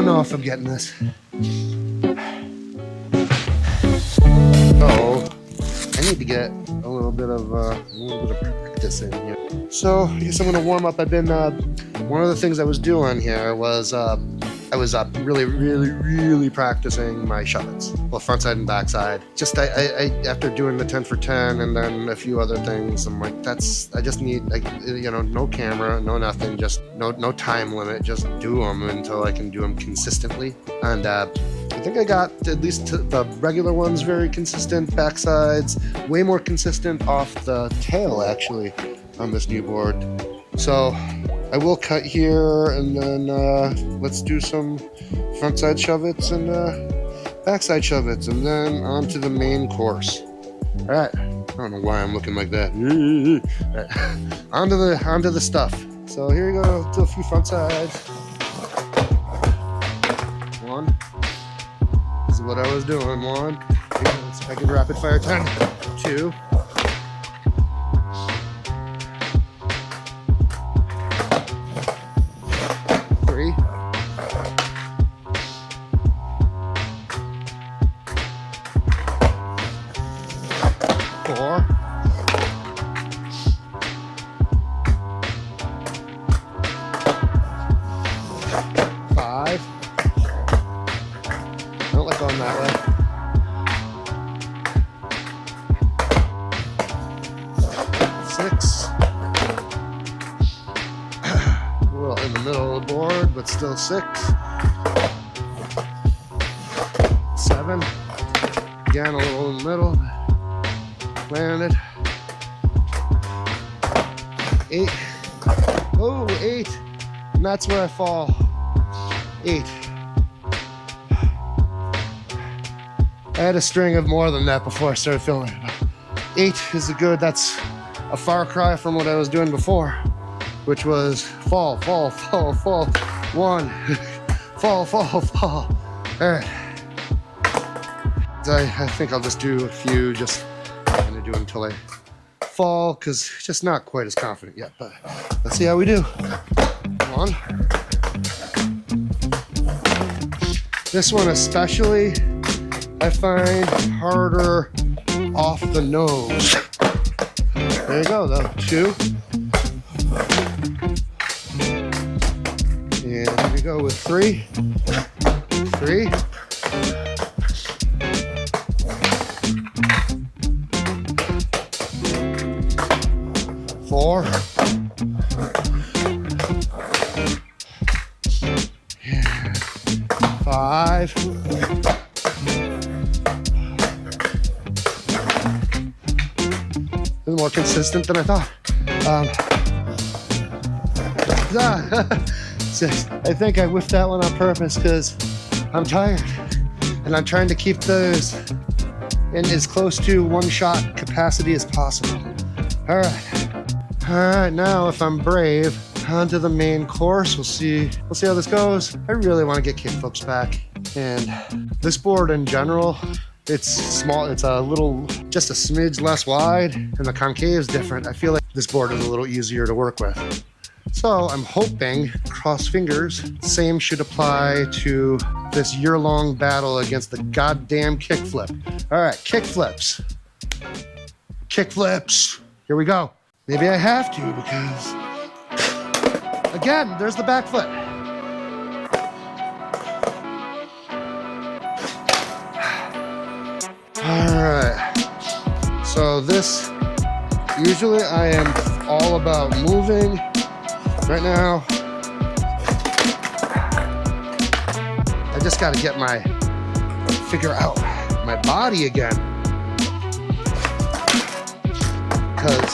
don't know if I'm getting this. Oh, I need to get a little bit of practice in here. So I guess I'm gonna warm up. I've been one of the things I was doing here was I was really practicing my shove-its, both front side and back side. Just I after doing the 10 for 10 and then a few other things, I'm like, I just need, you know, no camera, no nothing, just no time limit, just do them until I can do them consistently. And I think I got at least the regular ones very consistent, back sides way more consistent off the tail actually on this new board. So I will cut here and then let's do some front side shove-its and back side shove-its and then on to the main course. All right, I don't know why I'm looking like that. All right. onto the stuff. So here we go, to a few front sides. One, this is what I was doing. One, let's make it rapid fire 10, 2, 3, 4, 5. I don't like going that way. 6. A little in the middle of the board, but still 6. 7. Again, a little in the middle. Landed. 8. Oh, 8. And that's where I fall. 8. I had a string of more than that before I started filming it. 8 is a good, that's a far cry from what I was doing before, which was fall, fall, fall, fall, 1, fall, fall, fall. All right. I think I'll just do a few, just kind of do until I fall, because just not quite as confident yet, but let's see how we do. Come on. This one especially, I find harder off the nose. There you go, though. 2. And here we go with 3. 3. 4. And 5. This is more consistent than I thought. 6. I think I whiffed that one on purpose because I'm tired and I'm trying to keep those in as close to one-shot capacity as possible. All right, now if I'm brave, onto the main course. We'll see how this goes. I really want to get kickflips back, and this board in general, it's small. It's a little, just a smidge less wide, and the concave is different. I feel like this board is a little easier to work with. So I'm hoping, cross fingers, same should apply to this year-long battle against the goddamn kickflip. All right, kickflips. Kickflips. Here we go. Maybe I have to because, again, there's the back foot. All right. So this, usually I am all about moving. Right now, I just got to get figure out my body again. Because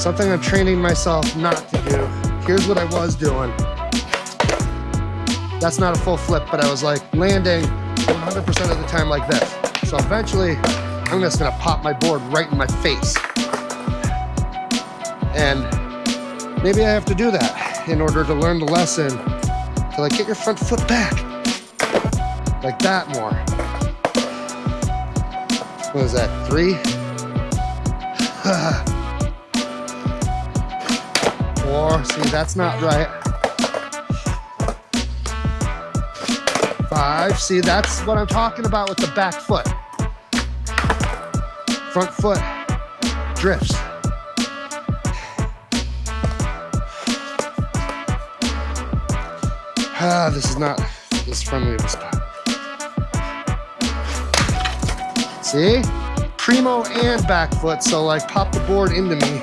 something I'm training myself not to do. Here's what I was doing. That's not a full flip, but I was like landing 100% of the time like this. So eventually, I'm just gonna pop my board right in my face. And maybe I have to do that in order to learn the lesson to like get your front foot back. Like that more. What is that, 3? 4, see, that's not right. 5. See, that's what I'm talking about with the back foot. Front foot drifts. This is not as friendly of a spot. See? Primo and back foot, so like pop the board into me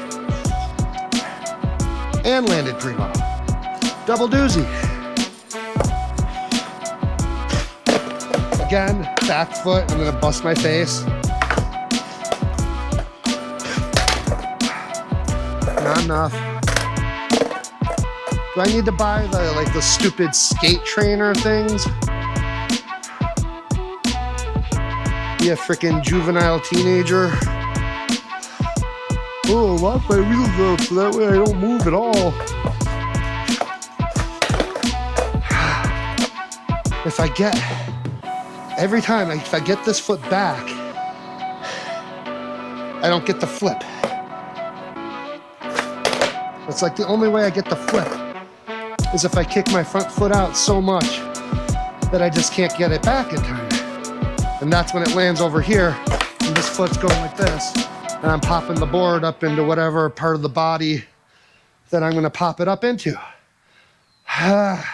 and landed primo. Double doozy. Again, back foot, I'm gonna bust my face. Not enough. Do I need to buy the stupid skate trainer things? Be a freaking juvenile teenager. Oh, lock my wheels up so that way I don't move at all. Every time if I get this foot back, I don't get the flip. It's like the only way I get the flip is if I kick my front foot out so much that I just can't get it back in time. And that's when it lands over here, and this foot's going like this, and I'm popping the board up into whatever part of the body that I'm gonna pop it up into. I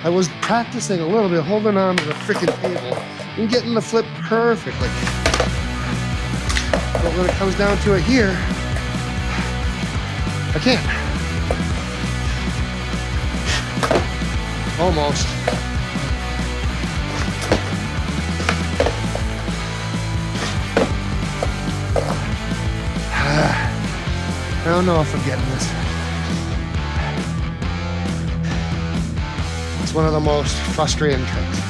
was practicing a little bit, holding on to the freaking table and getting the flip perfectly. But when it comes down to it here, I can't. Almost. I don't know if I'm getting this. It's one of the most frustrating tricks.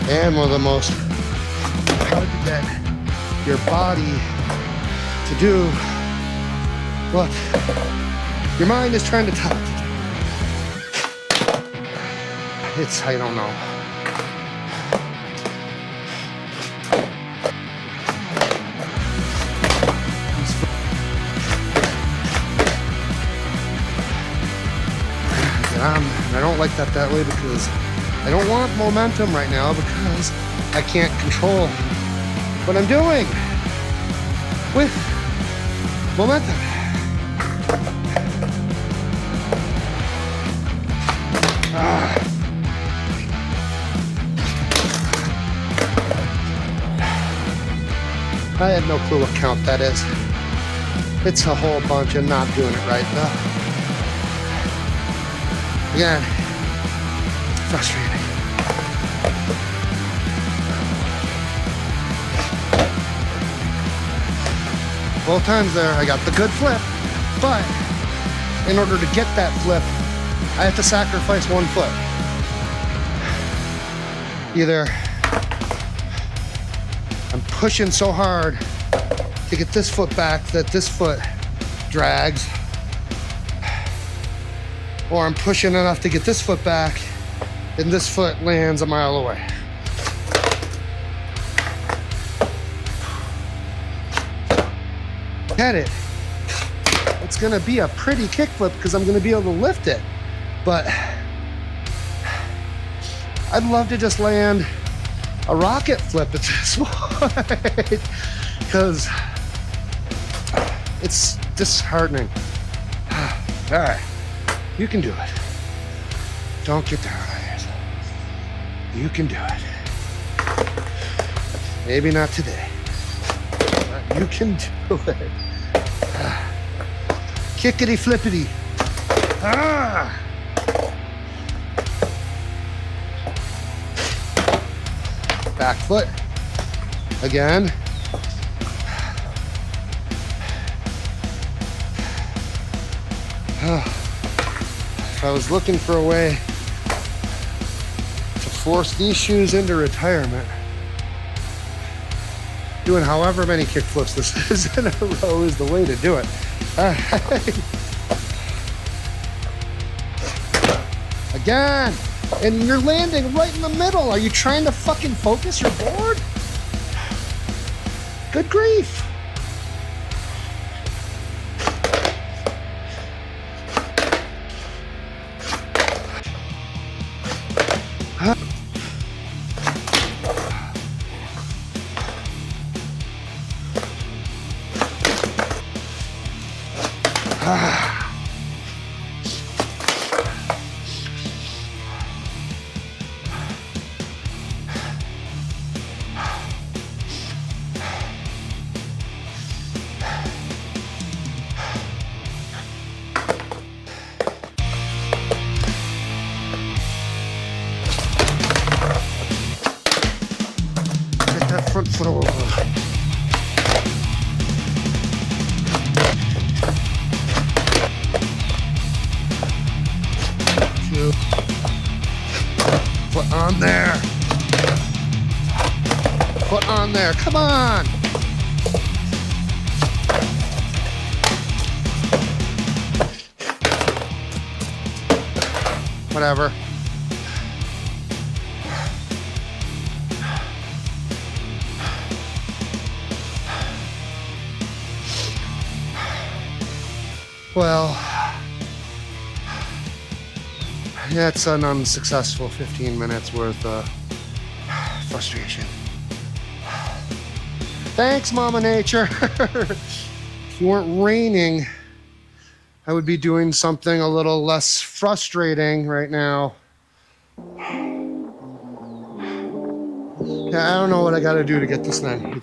And one of the most hard to get your body to do what your mind is trying to tell it to do. I don't know. I don't like that way because I don't want momentum right now because I can't control what I'm doing with momentum. I have no clue what count that is. It's a whole bunch of not doing it right though. Again, frustrating. Both times there, I got the good flip, but in order to get that flip, I have to sacrifice one foot. Either I'm pushing so hard to get this foot back that this foot drags, or I'm pushing enough to get this foot back and this foot lands a mile away. Get it. It's gonna be a pretty kickflip because I'm gonna be able to lift it. But I'd love to just land a rocket flip at this point because it's disheartening. All right. You can do it. Don't get down on yourself. You can do it. Maybe not today, but you can do it. Kickity flippity. Back foot. Again. If I was looking for a way to force these shoes into retirement, doing however many kickflips this is in a row is the way to do it. All right. Again, and you're landing right in the middle. Are you trying to fucking focus your board? Good grief. Get that front foot over. Foot on there. Foot on there. Come on. Whatever. Well, that's an unsuccessful 15 minutes worth of frustration. Thanks, Mama Nature. If you weren't raining, I would be doing something a little less frustrating right now. Yeah, I don't know what I gotta do to get this thing.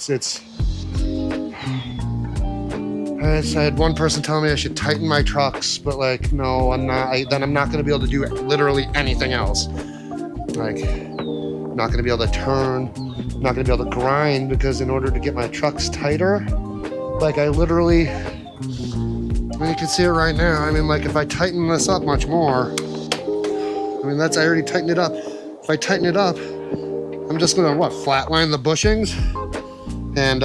I had one person tell me I should tighten my trucks, but like, no, I'm not. Then I'm not going to be able to do literally anything else. Like, I'm not going to be able to turn, I'm not going to be able to grind, because in order to get my trucks tighter, like I literally, you can see it right now. I mean, like if I tighten this up much more, I mean, I already tightened it up. If I tighten it up, I'm just going to, flatline the bushings and,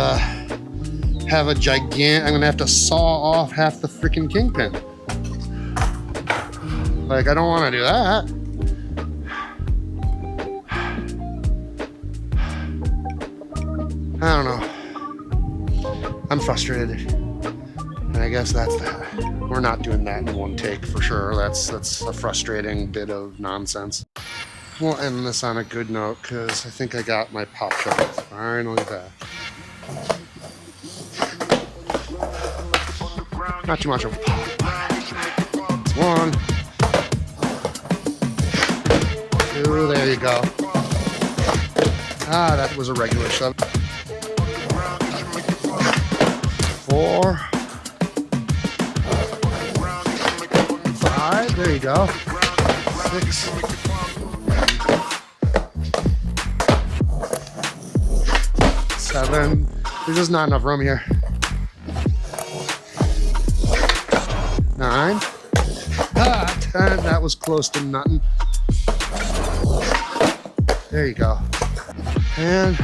have a I'm gonna have to saw off half the freaking kingpin. Like, I don't want to do that. I don't know. I'm frustrated. And I guess that's that. We're not doing that in one take for sure. That's a frustrating bit of nonsense. We'll end this on a good note, because I think I got my pop shovels finally back. Not too much of a pop. It's 1, 2, there you go. Ah, that was a regular shove. 4, 5, there you go. 6, 7. There's just not enough room here. 9. 10. That was close to nothing. There you go. And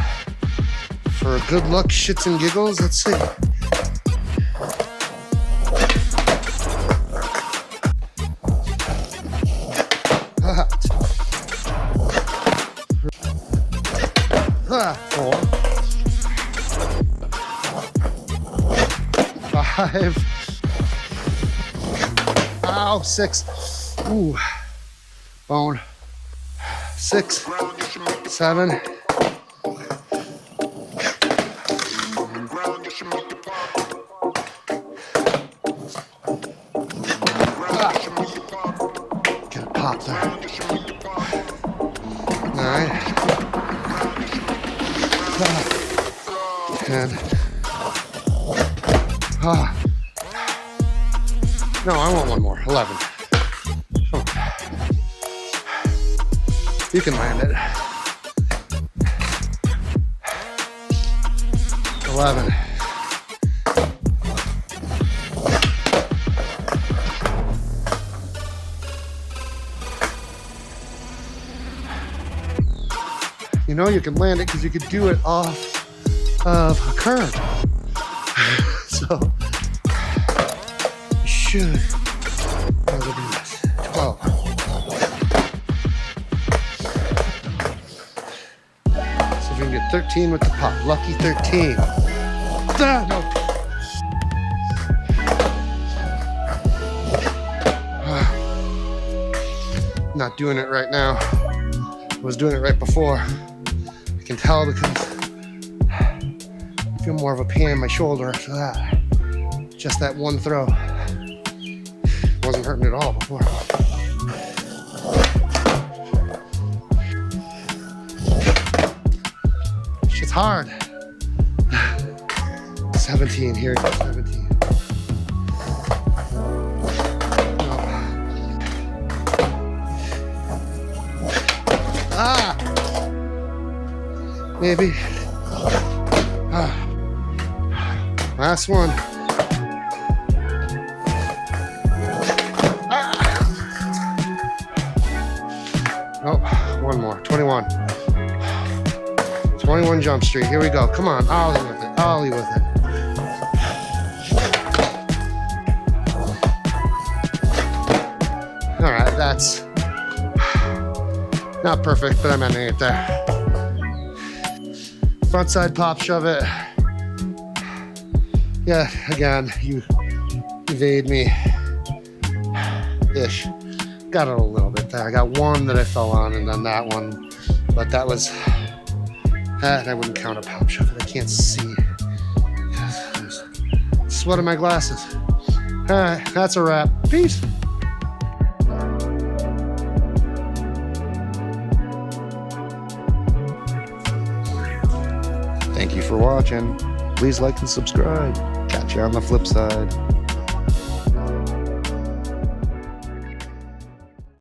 for good luck, shits and giggles, let's see. Four. 5. Ow, 6. Ooh. Bone. 6, 7. 8. Get a pop there. 9. 10. No, I want one more. 11. Oh. You can land it. 11. You know you can land it because you could do it off of a curb. So you should be able to do this. 12. So if we can get 13 with the pop. Lucky 13. Ah, no. Not doing it right now. I was doing it right before. I can tell because I feel more of a pain in my shoulder after that. Just that one throw. Wasn't hurting at all before. Shit's hard. 17, here it goes, 17. Ah! Maybe. Ah. Last one. Ah. Oh, one more. 21. 21 Jump Street. Here we go. Come on. Ollie with it. Ollie with it. All right, that's not perfect, but I'm ending it there. Front side pop shove it. Yeah, again, you evade me. Ish. Got it a little bit there. I got one that I fell on and then that one. But that was, that I wouldn't count a pop shove it. I can't see. Sweat in my glasses. All right, that's a wrap. Peace. Thank you for watching. Please like and subscribe. Catch you on the flip side.